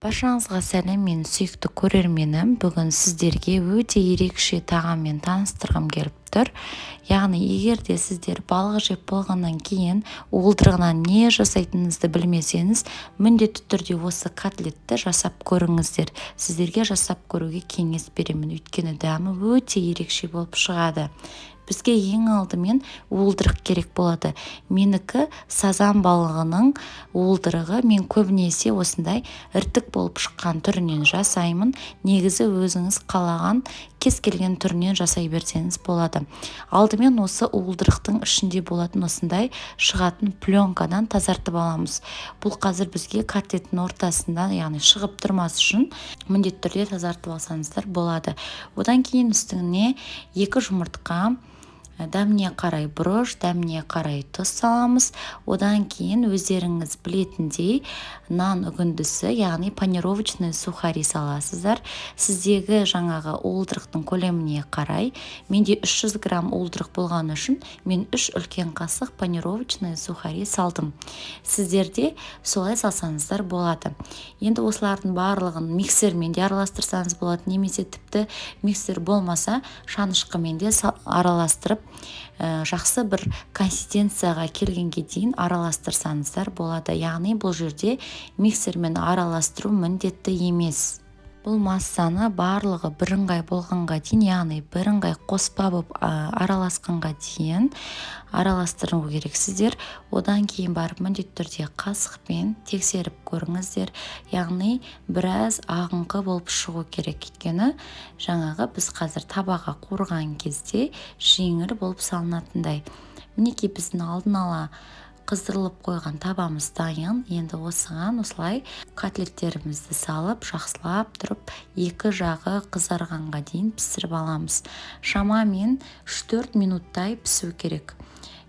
Баршаңызға сәлем, мен сүйікті көрерменім. Бүгін сіздерге өте ерекше тағаммен таныстырғым келіп тұр. Яғни, егер де сіздер балық жеп болғаннан кейін уылдырығынан не жасайтыныңызды білмесеңіз, міндетті түрде осы котлетті жасап көріңіздер. Сіздерге жасап көруге кеңес беремін, өйткені дәмі өте ерекше болып шығады. Бізге ең алдымен уылдырық керек болады. Менікі сазан балығының уылдырығы. Мен көбінесе осындай іртік болып шыққан түрінен жасаймын. Негізі өзіңіз қалаған кез келген түрінен жасай берсеңіз болады. Алдымен осы уылдырықтың ішінде болатын осындай шығатын пленкадан тазартып аламыз. Бұл қазір бізге котлеттің ортасында, яғни шығып тұрмас үшін міндетті түрде тазартып алсаңыздар болады. Одан кейін үстіңіне 2 жұмыртқа, дәміне қарай бұрыш, дәміне қарай тұз саламыз. Одан кейін өздеріңіз білетіндей нан үгіндісі, яғни панировочный сухари саласыздар. Сіздегі жаңағы уылдырықтың көлеміне қарай, менде 300 грамм уылдырық болғаны үшін мен 3 үлкен қасық панировочный сухари салдым. Сіздерде солай салсаңыздар болады. Енді осылардың барлығын миксермен де араластырсаңыз болады, немесе тіпті миксер болмаса шанышқымен де араластырып жақсы бір консистенцияға келгенге дейін араластырсаңыздар болады. Яғни бұл жерде миксермен араластыру міндетті емес. Бұл массаны барлығы бірыңғай болғанға дейін, яғни бірыңғай қоспа болып араласқанға дейін араластыру керексіздер. Одан кейін барып міндетті түрде қасықпен тексеріп көріңіздер. Яғни біраз ағыңқы болып шығу керек. Өйткені жаңағы біз қазір табаға қуырған кезде жеңіл болып салынатындай. Мінекей біздің алдын ала қыздырылып қойған табамыз дайын. Енді осыған осылай котлеттерімізді салып, жақсылап тұрып, екі жағы қызарғанға дейін пісіріп аламыз. Шамамен 3-4 минуттай пісу керек.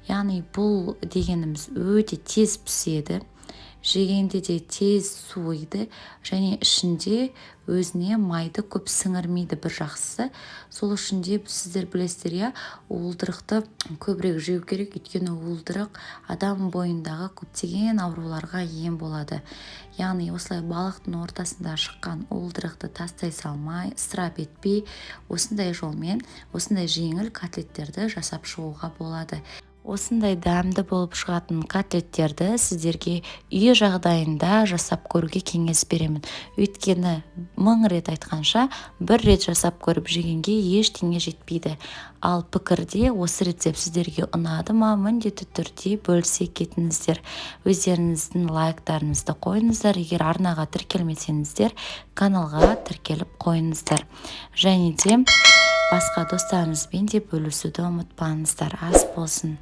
Яғни бұл дегеніміз өте тез піседі. Жегенде де тез суиды, және ішінде өзіне майды көп сіңірмейді бір жақсысы. Сол үшін де сіздер білесіздер, уылдырықты көбірек жеу керек, өйткені уылдырық адам бойындағы көптеген ауруларға ем болады. Яғни осылай балықтың ортасында шыққан уылдырықты тастай салмай, ысырап етпей, осындай жолмен, осындай жеңіл котлеттерді жасап шығуға болады. Осындай дәмді болып шығатын котлеттерді сіздерге үй жағдайында жасап көруге кеңес беремін. Өйткені 1000 рет айтқанша, 1 рет жасап көріп жегенге ештеңе жетпейді. Ал пікірде осы рецепт сіздерге ұнады ма, міндетті түрде бөлісе кетіңіздер. Өздеріңіздің лайктарыңызды қойыңыздар. Егер арнаға тіркелмесеңіздер, каналға тіркеліп қойыңыздар. Және де басқа достарыңызбен де бөлісуді ұмытпаңыздар. Ас болсын.